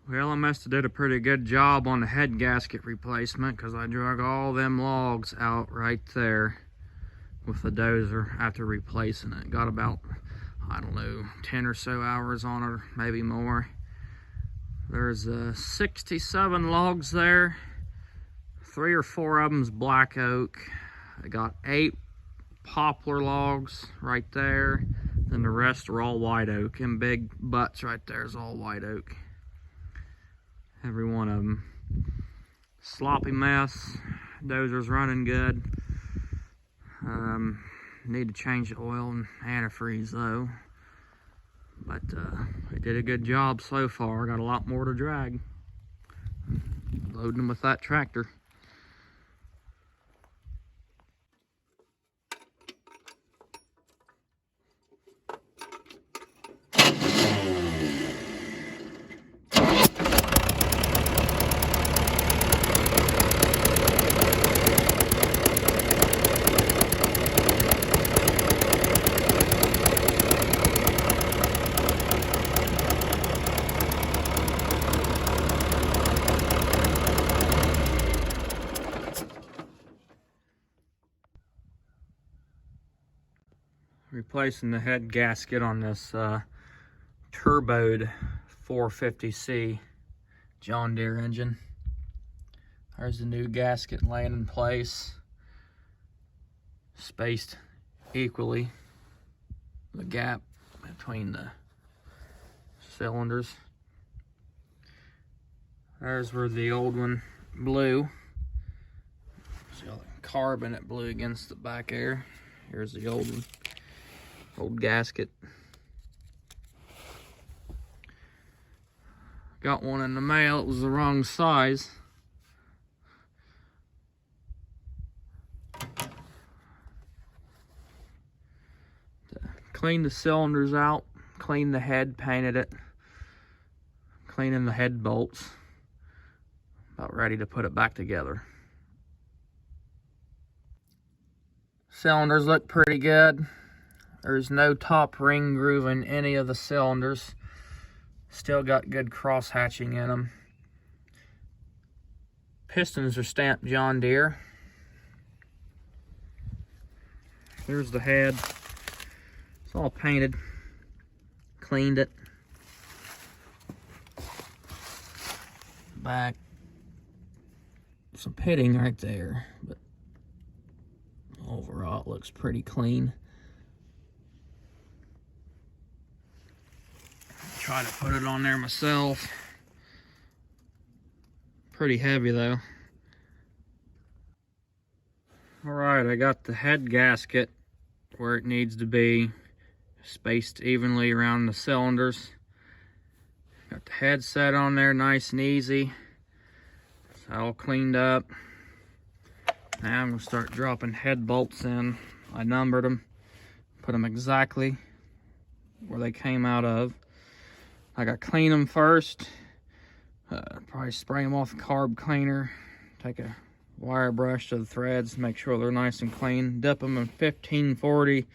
Well, I must have did a pretty good job on the head gasket replacement, because I drug all them logs out right there with the dozer after replacing it. Got about, I don't know, 10 or so hours on it, maybe more. There's 67 logs there. 3 or 4 of them's black oak. I got 8 poplar logs right there. Then the rest are all white oak. And big butts right there is all white oak. Every one of them. Sloppy mess. Dozer's running good. Need to change the oil and antifreeze though. But I did a good job so far. Got a lot more to drag. Loading them with that tractor. Replacing the head gasket on this turboed 450C John Deere engine. There's the new gasket laying in place, spaced equally, the gap between the cylinders. There's where the old one blew. See all the carbon it blew against the back air. Here's the old one. Old gasket. Got one in the mail, it was the wrong size. Cleaned the cylinders out, cleaned the head, painted it, cleaning the head bolts. About ready to put it back together. Cylinders look pretty good. There's no top ring groove in any of the cylinders. Still got good cross hatching in them. Pistons are stamped John Deere. Here's the head. It's all painted. Cleaned it. Back. Some pitting right there, but overall it looks pretty clean. Try to put it on there myself. Pretty heavy though. Alright, I got the head gasket where it needs to be, spaced evenly around the cylinders. Got the head set on there nice and easy. It's all cleaned up. Now I'm going to start dropping head bolts in. I numbered them, put them exactly where they came out of. I got to clean them first. Probably spray them off a carb cleaner. Take a wire brush to the threads, make sure they're nice and clean. Dip them in 1540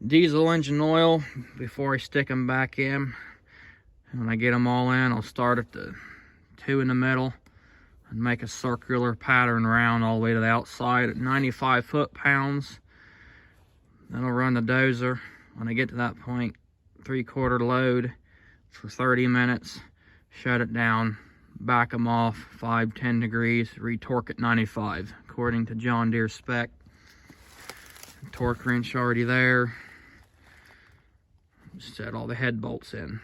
diesel engine oil before I stick them back in. And when I get them all in, I'll start at the 2 in the middle and make a circular pattern around all the way to the outside at 95 foot-pounds. Then I'll run the dozer. When I get to that point, 3/4 load for 30 minutes, shut it down, back them off 5-10 degrees, retorque at 95 according to John Deere spec. Torque wrench already there. Set all the head bolts in.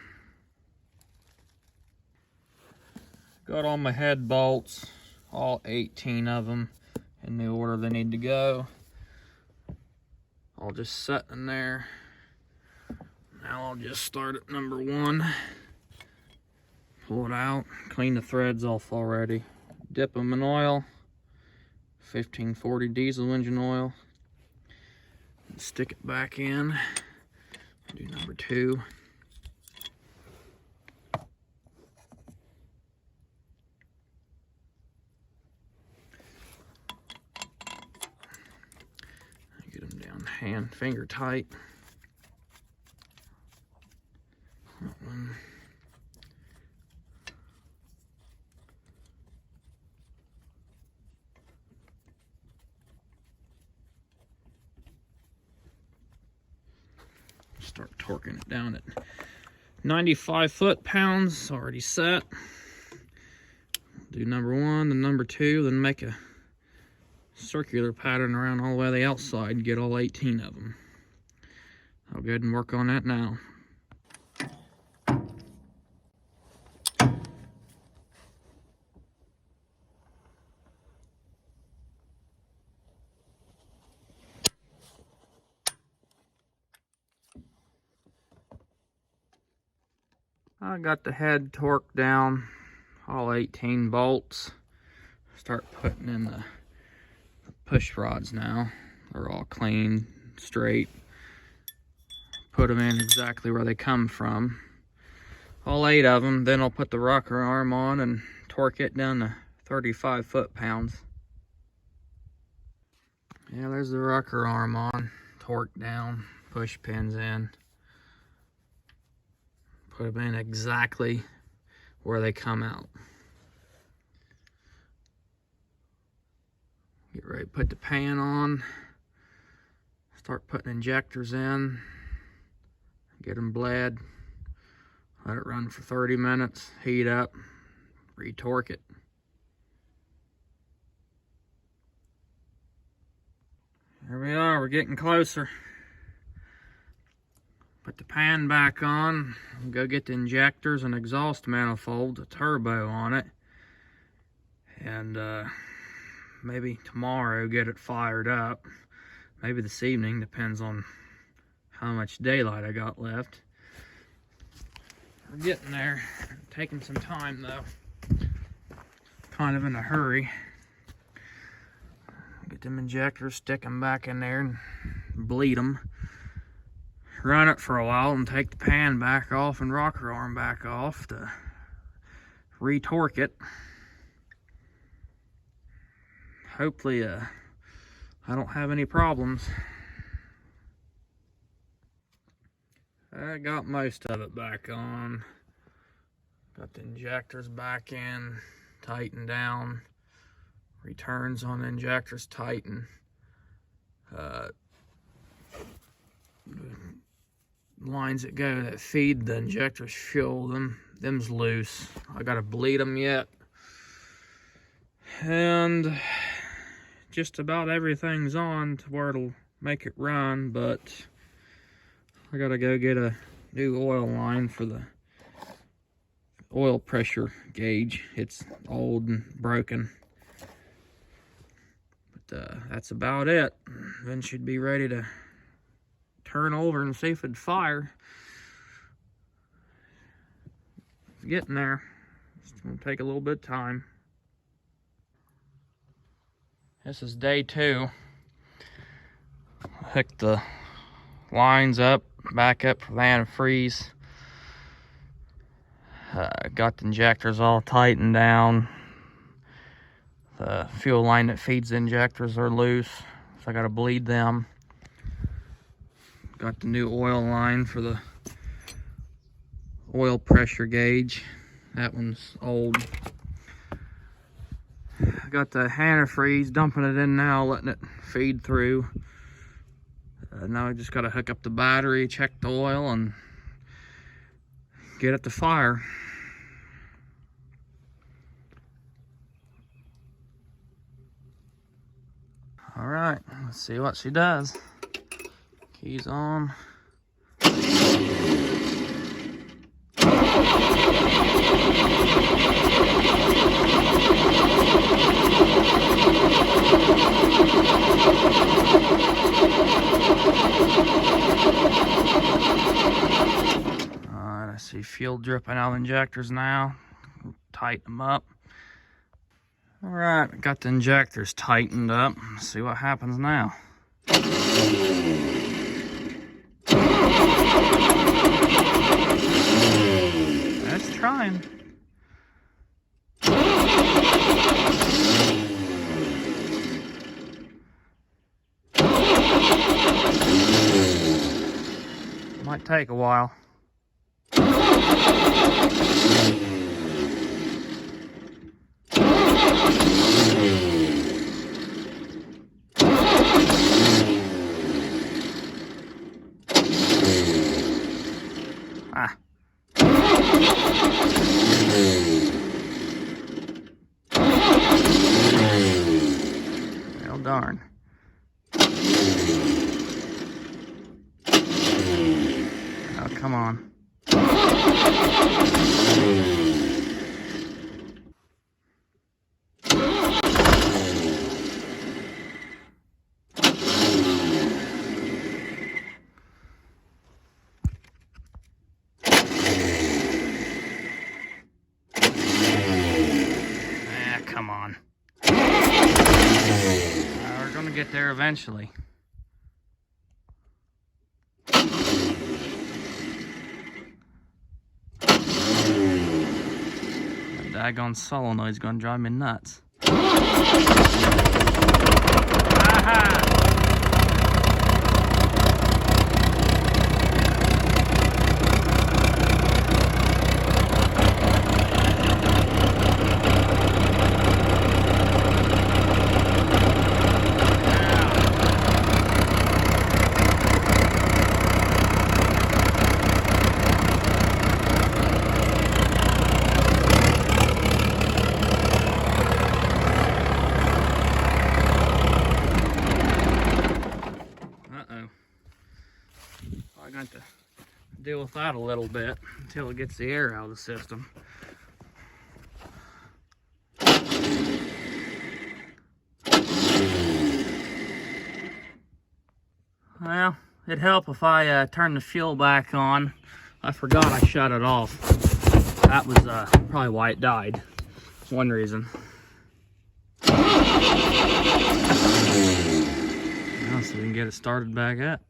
Got all my head bolts, all 18 of them, in the order they need to go. All just set in there. Now I'll just start at number 1. Pull it out, clean the threads off already. Dip them in oil, 1540 diesel engine oil. Stick it back in. Do number 2. Get them down finger tight. That one. Start torquing it down at 95 foot-pounds, already set. Do number 1, then number 2, then make a circular pattern around all the way to the outside and get all 18 of them. I'll go ahead and work on that now. I got the head torqued down, all 18 bolts. Start putting in the push rods now. They're all clean, straight. Put them in exactly where they come from. All 8 of them. Then I'll put the rocker arm on and torque it down to 35 foot-pounds. Yeah, there's the rocker arm on, torque down, push pins in. Put them in exactly where they come out. Get ready to put the pan on. Start putting injectors in. Get them bled. Let it run for 30 minutes. Heat up. Retorque it. Here we are. We're getting closer. Put the pan back on, go get the injectors and exhaust manifold, a turbo on it, and maybe tomorrow get it fired up. Maybe this evening, depends on how much daylight I got left. We're getting there, taking some time though. Kind of in a hurry. Get them injectors, stick them back in there and bleed them. Run it for a while and take the pan back off and rocker arm back off to retorque it. Hopefully I don't have any problems. I got most of it back on. Got the injectors back in, tightened down. Returns on the injectors tighten. Lines that go that feed the injectors fuel, them's loose. I gotta bleed them yet. And just about everything's on to where it'll make it run, but I gotta go get a new oil line for the oil pressure gauge. It's old and broken. But that's about it. Then she'd be ready to turn over and see if it'd fire. It's getting there. It's gonna take a little bit of time. This is day 2. Hooked the lines up, back up for the antifreeze. Got the injectors all tightened down. The fuel line that feeds the injectors are loose, so I gotta bleed them. Got the new oil line for the oil pressure gauge. That one's old. I got the antifreeze, dumping it in now, letting it feed through. Now I just gotta hook up the battery, check the oil, and get it to fire. All right, let's see what she does. Keys on. Alright, I see fuel dripping out of the injectors now. Tighten them up. Alright, got the injectors tightened up. Let's see what happens now. That's trying. Might take a while. Well, darn. Oh, come on. Come on. We're gonna get there eventually. That daggone solenoid's gonna drive me nuts. Aha! I'm going to deal with that a little bit until it gets the air out of the system. Well, it'd help if I turn the fuel back on. I forgot I shut it off. That was probably why it died. One reason. Now, so we can get it started back up.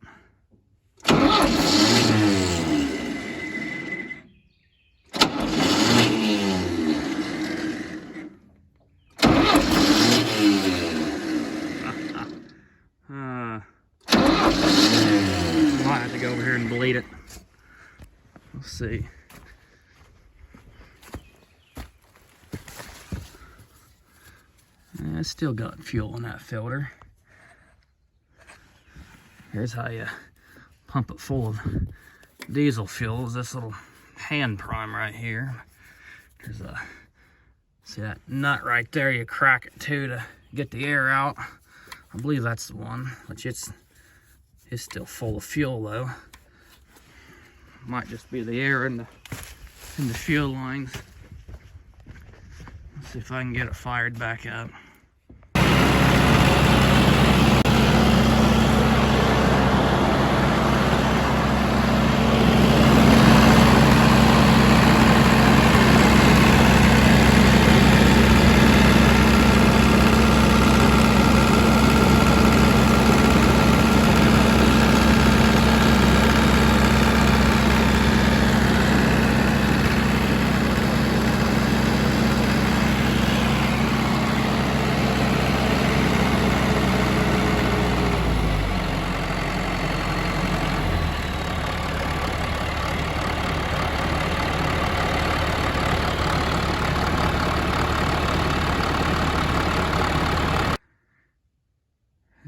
Might have to go over here and bleed it. We'll see. It's still got fuel in that filter. Here's how you pump it full of diesel fuel. Is this little hand prime right here. There's a, see that nut right there, you crack it too to get the air out. I believe that's the one, which it's still full of fuel though. Might just be the air in the fuel lines. Let's see if I can get it fired back up.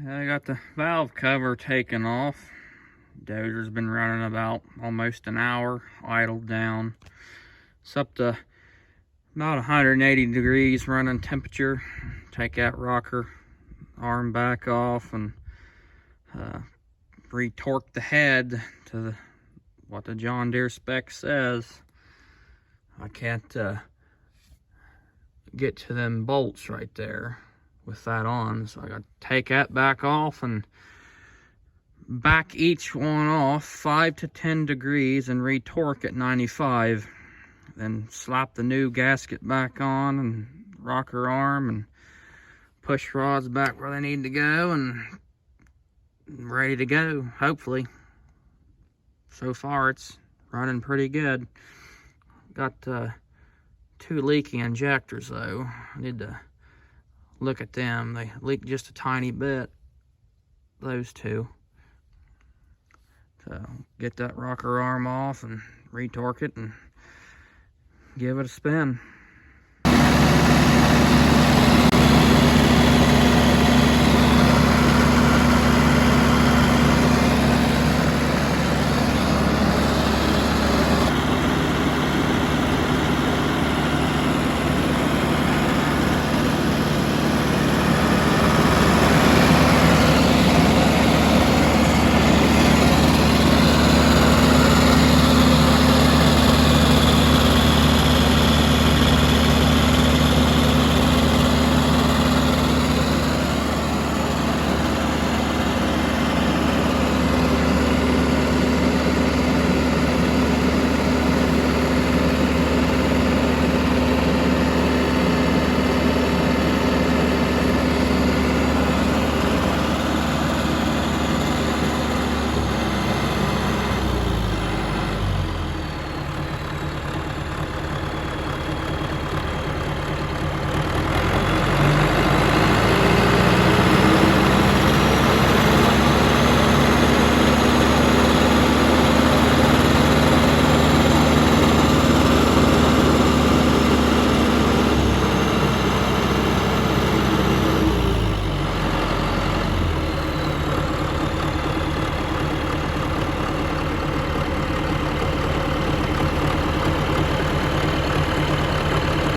I got the valve cover taken off. Dozer's been running about almost an hour, idled down. It's up to about 180 degrees running temperature. Take that rocker arm back off and retorque the head to what the John Deere spec says. I can't get to them bolts right there with that on, so I got to take that back off and back each one off 5 to 10 degrees and retorque at 95. Then slap the new gasket back on and rocker arm and push rods back where they need to go and ready to go, hopefully. So far it's running pretty good. Got 2 leaky injectors though. I need to look at them. They leak just a tiny bit, those 2. So get that rocker arm off and retorque it and give it a spin.